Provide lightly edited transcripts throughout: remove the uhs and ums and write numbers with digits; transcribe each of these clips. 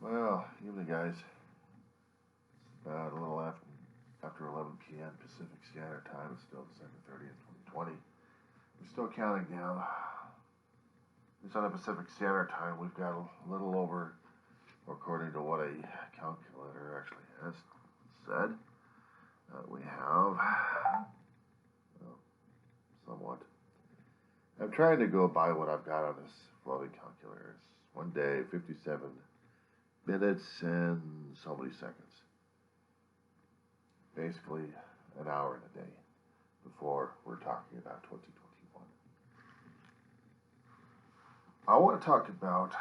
Well, evening, guys. It's about a little after 11 p.m. Pacific Standard Time. It's still December 30th, 2020. We're still counting down. It's on the Pacific Standard Time. We've got a little over, according to what a calculator actually has said, we have, well, somewhat. I'm trying to go by what I've got on this floating calculator. It's 1 day, 57 minutes and so many seconds. Basically, an hour in a day before we're talking about 2021. I want to talk about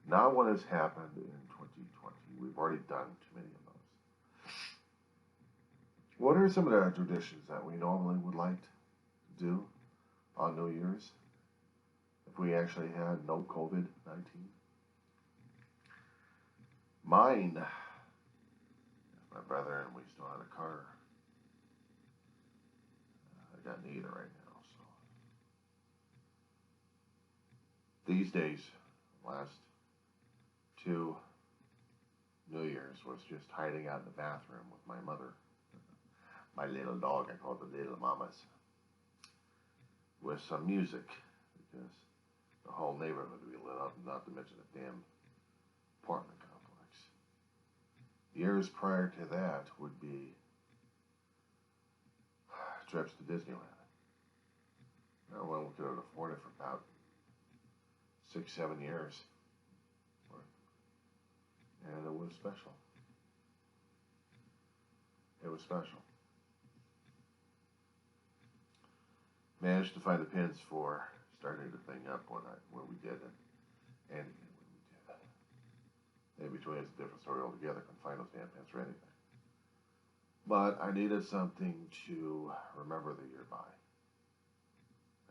not what has happened in 2020. We've already done too many of those. What are some of the traditions that we normally would like to do on New Year's if we actually had no COVID-19? Mine, my brother and we still had a car. I got neither right now, so. These days, last two New Year's was just hiding out in the bathroom with my mother. My little dog, I call it the little mamas. With some music, because the whole neighborhood would be lit up, not to mention the damn apartment complex. Years prior to that would be trips to Disneyland. Now, well, we could have afforded it for about 6-7 years. And it was special. It was special. Managed to find the pins for starting the thing up when we did it, and when we did it. And between it's a different story altogether. Couldn't find those damn pins for anything. But I needed something to remember the year by.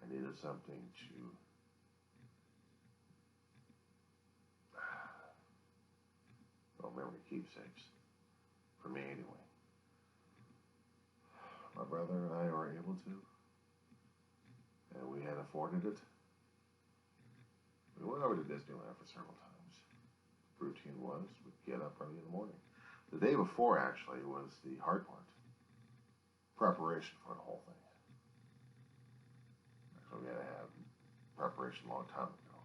I needed something to memory keepsakes for me anyway. My brother and I were able to. And we had afforded it. We went over to Disneyland for several times. The routine was we'd get up early in the morning. The day before, actually, was the hard part. Preparation for the whole thing. So we had to have preparation a long time ago.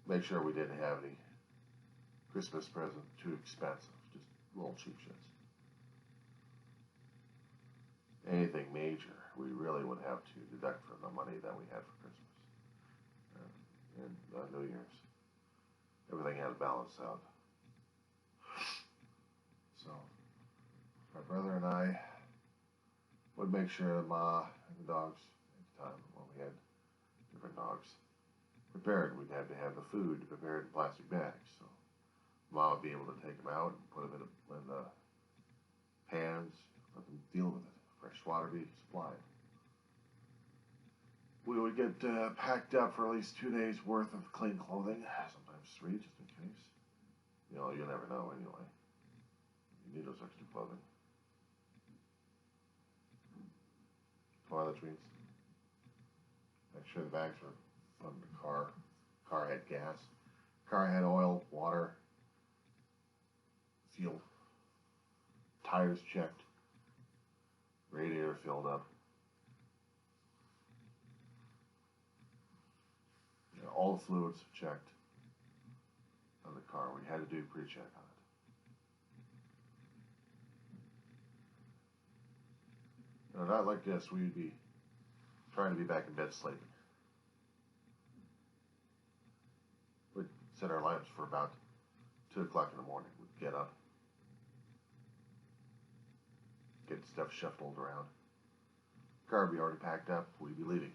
Make sure we didn't have any Christmas present too expensive. Just little cheap shits. Anything major, we really would have to deduct from the money that we had for Christmas and New Year's. Everything had to balance out. So, my brother and I would make sure Ma and the dogs, at the time when we had different dogs, prepared. We'd have to have the food prepared in plastic bags. So, Ma would be able to take them out and put them in the pans, let them deal with it. Fresh water be supplied. We would get packed up for at least 2 days worth of clean clothing, sometimes 3, just in case. You know, you never know anyway. You need those extra clothing. Toiletries. Make sure the bags were put in the car. Car had gas. Car had oil, water, fuel. Tires checked. Radiator filled up. You know, all the fluids checked on the car. We had to do pre-check on it. You know, not like this. We'd be trying to be back in bed sleeping. We'd set our lamps for about 2 o'clock in the morning. We'd get up. Get stuff shuffled around. Car would be already packed up. We'd be leaving.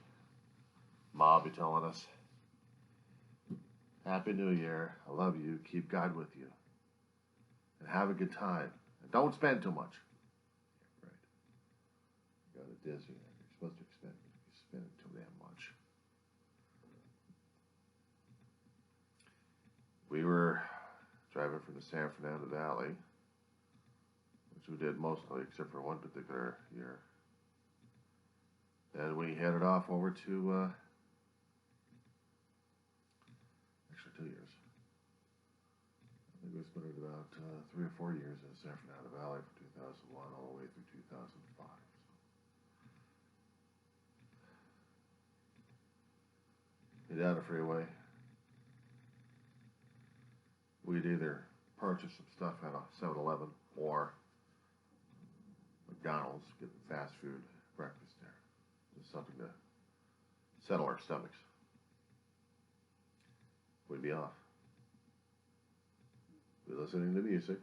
Ma would be telling us, Happy New Year. I love you. Keep God with you. And have a good time. And don't spend too much. Yeah, right. You go to Disney. You're supposed to be spending too damn much. We were driving from the San Fernando Valley, which we did mostly, except for one particular year. And we headed off over to, actually 2 years. we spent it about 3 or 4 years in San Fernando Valley from 2001 all the way through 2005. So. Down the freeway, we'd either purchase some stuff at a 7-Eleven or McDonald's, get fast food breakfast there. Just something to settle our stomachs. We'd be off. Be listening to music,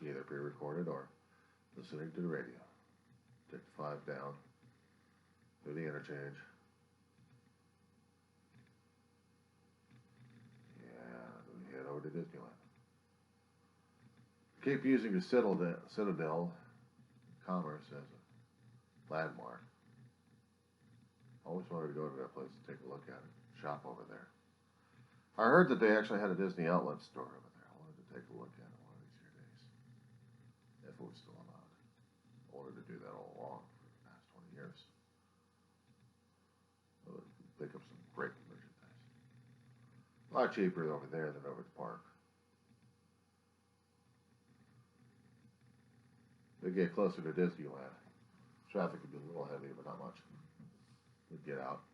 either pre-recorded or listening to the radio. Take the 5 down, do the interchange. Yeah, we head over to Disneyland. Keep using the Citadel Commerce as a landmark. Always wanted to go to that place and take a look at it, shop over there. I heard that they actually had a Disney outlet store over there. I wanted to take a look at it one of these here days, if it was still allowed. I wanted to do that all along for the past 20 years. I would pick up some great merchandise. A lot cheaper over there than over at the park. We get closer to Disneyland. Traffic would be a little heavy, but not much. We'd get out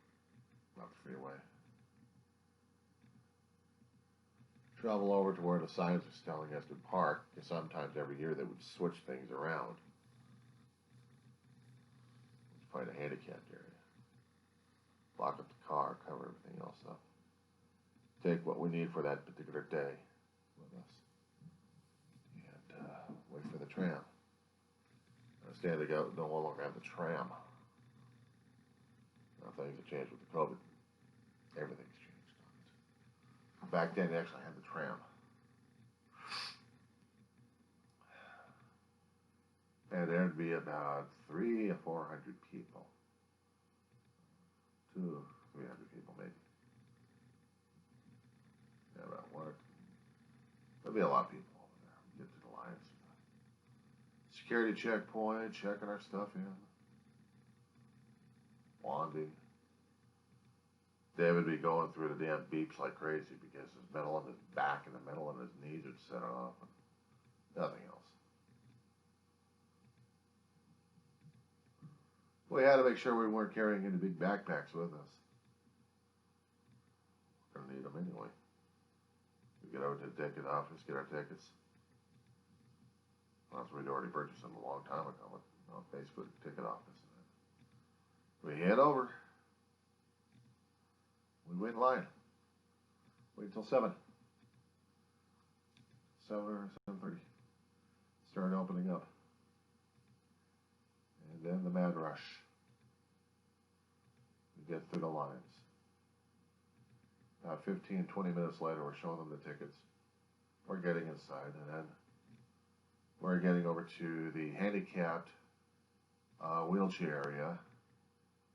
the freeway. Travel over to where the signs are telling us to park, because sometimes every year they would switch things around. Find a handicapped area. Lock up the car, cover everything else up. Take what we need for that particular day with us. And wait for the tram. I understand they no longer have the tram. Now things have changed with the COVID. Everything's changed. Back then, they actually had the tram. And there'd be about 300 or 400 people. 200 or 300 people, maybe. Yeah, about there'd be a lot of people over there. Get to the lines. Security checkpoint, checking our stuff in. Bonding. David would be going through the damn beeps like crazy because his metal in his back and the metal in his knees would set it off and nothing else. We had to make sure we weren't carrying any big backpacks with us. We're going to need them anyway. We get over to the ticket office, get our tickets. Well, we'd already purchased them a long time ago on Facebook ticket office. We head over. We wait in line. Wait until 7. 7 or 7:30. Start opening up. And then the mad rush. We get through the lines. About 15, 20 minutes later, we're showing them the tickets. We're getting inside, and then we're getting over to the handicapped wheelchair area.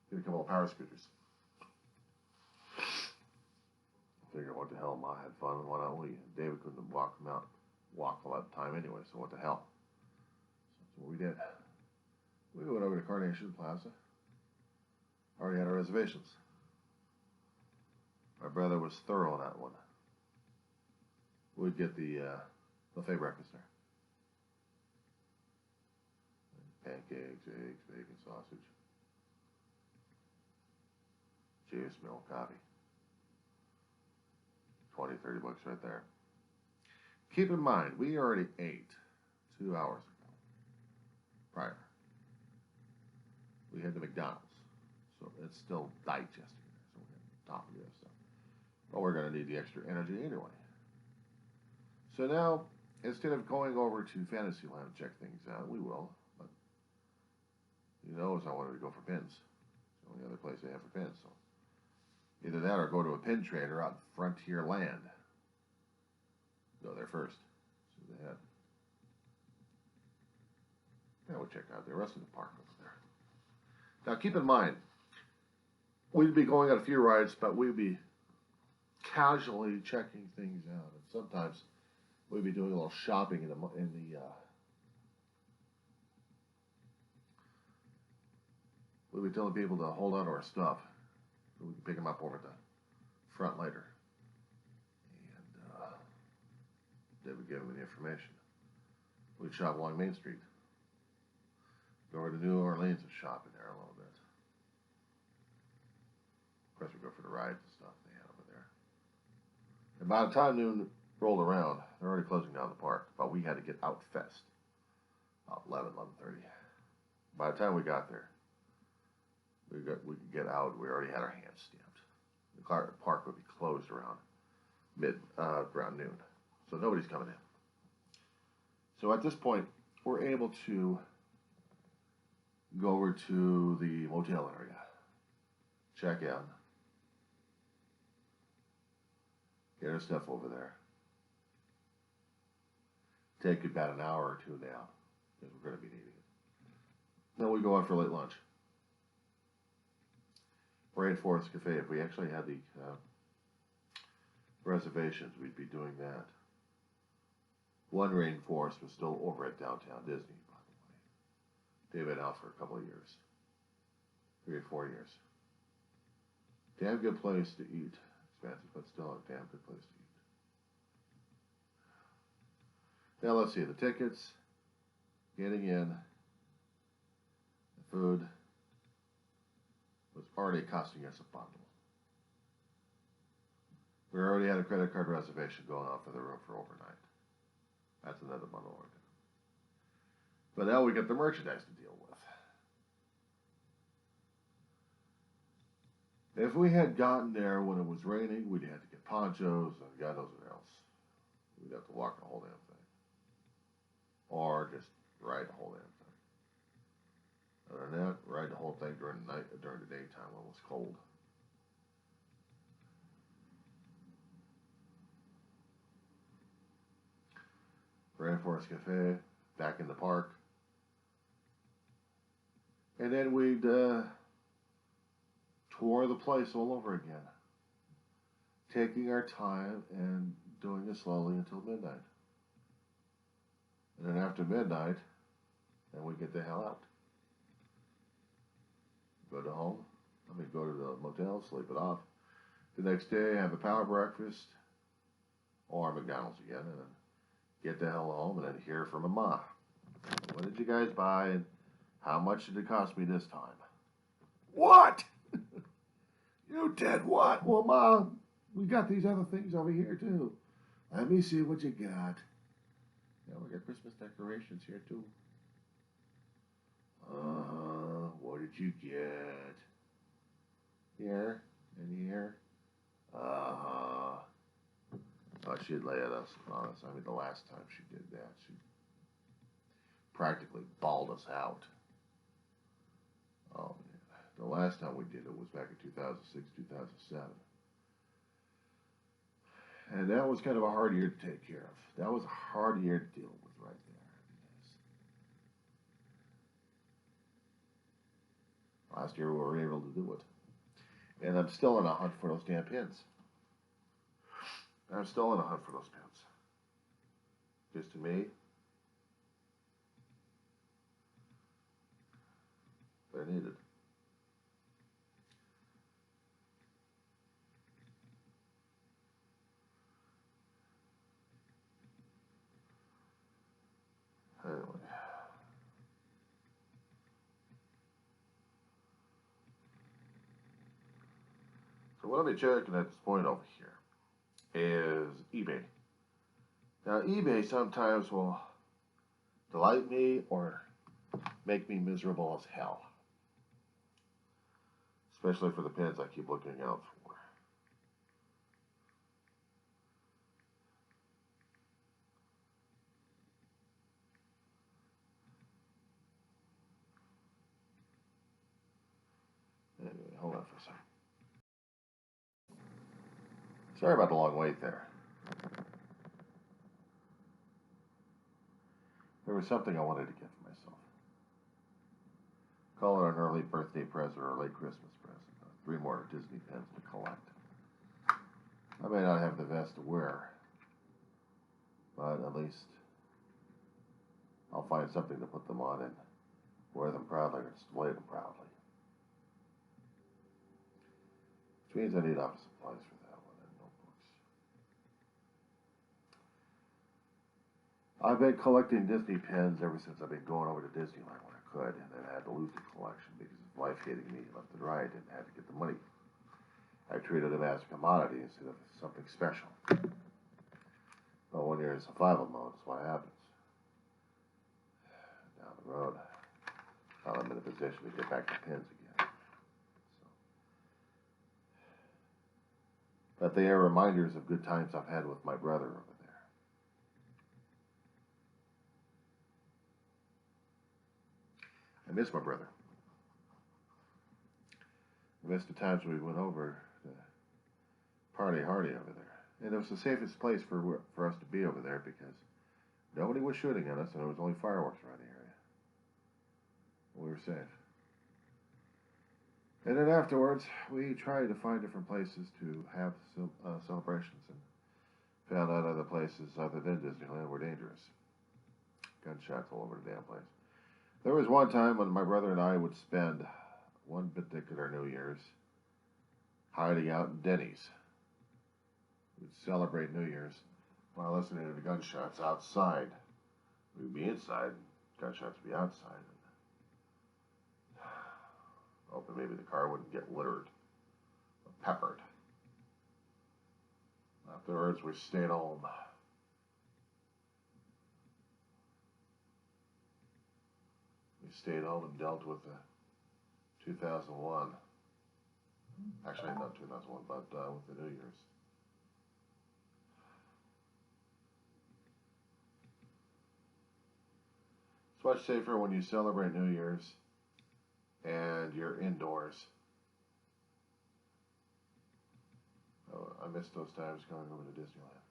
Get a couple of power scooters. Figure what the hell, Ma had fun, and why not we? David couldn't walk all that time anyway, so what the hell? So that's what we did. We went over to Carnation Plaza. Already had our reservations. My brother was thorough on that one. We'd get the buffet breakfast there. Pancakes, eggs, bacon, sausage. Juice, milk, coffee. 20, 30 bucks right there. Keep in mind, we already ate 2 hours ago. Prior. We had the McDonald's. So it's still digesting. So we're going to top of the other stuff. But we're going to need the extra energy anyway. So now, instead of going over to Fantasyland to check things out, we will. But he knows I wanted to go for pins. It's the only other place they have for pins. So either that or go to a pin trader out in Frontierland. Go there first. See what they have. Now we'll check out the rest of the park over there. Now keep in mind, we'd be going on a few rides, but we'd be casually checking things out. And sometimes we'd be doing a little shopping in the we'd be telling people to hold on to our stuff so we can pick them up over at the front later. And information. We'd shop along Main Street. Go over to New Orleans and shop in there a little bit. Of course, we go for the rides and stuff they had over there. And by the time noon rolled around, they're already closing down the park. But we had to get out fest. About 11:30. By the time we got there, we could get out. We already had our hands stamped. The park would be closed around around noon, so nobody's coming in. So at this point, we're able to go over to the motel area, check in, get our stuff over there, take about an hour or two nap, because we're going to be needing it. Then we go out for late lunch. Rainforest Cafe, if we actually had the reservations, we'd be doing that. One Rainforest was still over at Downtown Disney, by the way. They've been out for a couple of years. 3 or 4 years. Damn good place to eat. Expensive, but still a damn good place to eat. Now let's see, the tickets, getting in, the food was already costing us a bundle. We already had a credit card reservation going on for the room for overnight. That's another bundle order. But now we got the merchandise to deal with. If we had gotten there when it was raining, we'd have to get ponchos and God knows what else. We'd have to walk the whole damn thing. Or just ride the whole damn thing. Other than that, ride the whole thing during the night, during the daytime when it was cold. Rainforest Cafe, back in the park. And then we'd tour the place all over again. Taking our time and doing it slowly until midnight. And then after midnight, then we get the hell out. Go to home. Go to the motel, sleep it off. The next day, have a power breakfast. Or McDonald's again, and then get the hell home and then hear from Ma. What did you guys buy and how much did it cost me this time? What? You did what? Well, Mom, we got these other things over here too. Let me see what you got. Yeah, we got Christmas decorations here too. What did you get? Here and here. Oh, she'd lay at us on us. I mean, the last time she did that, she practically bawled us out. Oh, man. The last time we did it was back in 2006, 2007. And that was kind of a hard year to take care of. That was a hard year to deal with right there. Last year we were able to do it. And I'm still in a hunt for those damn pins. I'm still in a hunt for those pins. Just to me. They're needed. Anyway. So what I'll be checking at this point over here is eBay. Now eBay sometimes will delight me or make me miserable as hell. Especially for the pins I keep looking out for. Anyway, hold on for a second. Sorry about the long wait there. There was something I wanted to get for myself. Call it an early birthday present or a late Christmas present. 3 more Disney pins to collect. I may not have the vest to wear, but at least I'll find something to put them on and wear them proudly or display them proudly. Which means I need office supplies for that one and notebooks. I've been collecting Disney pins ever since I've been going over to Disneyland when I could, and then I had to lose the collection because of life hitting me left and right, and I had to get the money. I treated them as a commodity instead of something special. But when you're in survival mode, that's what happens. Down the road, I'm in a position to get back to pins again. So. But they are reminders of good times I've had with my brother over there. I miss my brother. I miss the times we went over to party hardy over there. And it was the safest place for us to be over there because nobody was shooting at us and there was only fireworks around the area. We were safe. And then afterwards, we tried to find different places to have celebrations and found out other places other than Disneyland were dangerous. Gunshots all over the damn place. There was one time when my brother and I would spend one particular New Year's hiding out in Denny's. We'd celebrate New Year's while listening to the gunshots outside. We'd be inside, gunshots would be outside. Hoping maybe the car wouldn't get littered or peppered. Afterwards, we stayed home. We stayed home and dealt with the 2001. Actually, not 2001, but with the New Year's. It's much safer when you celebrate New Year's and you're indoors. Oh, I miss those times going over to Disneyland.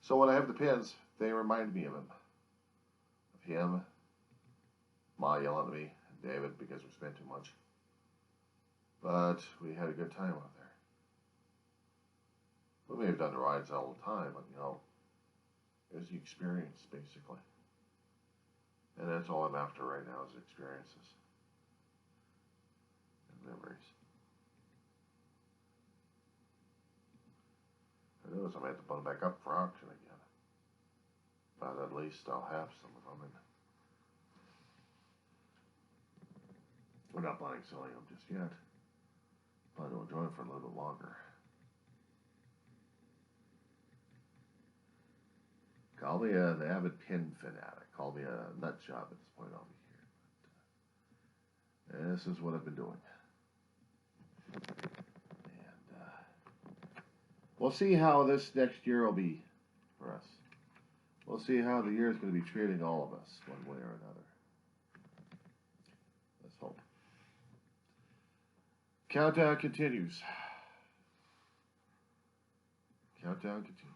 So when I have the pins, they remind me of him. Of him, Ma yelling at me, and David because we spent too much. But we had a good time out there. We may have done the rides all the time, but it was the experience, basically. And that's all I'm after right now is experiences and memories. I notice I might have to put them back up for auction again. But at least I'll have some of them. And we're not planning selling them just yet. Plan to enjoy them for a little bit longer. Call me an avid pin fanatic. Call me a nut job at this point. I'll be here. But, this is what I've been doing. And we'll see how this next year will be for us. We'll see how the year is going to be treating all of us one way or another. Let's hope. Countdown continues. Countdown continues.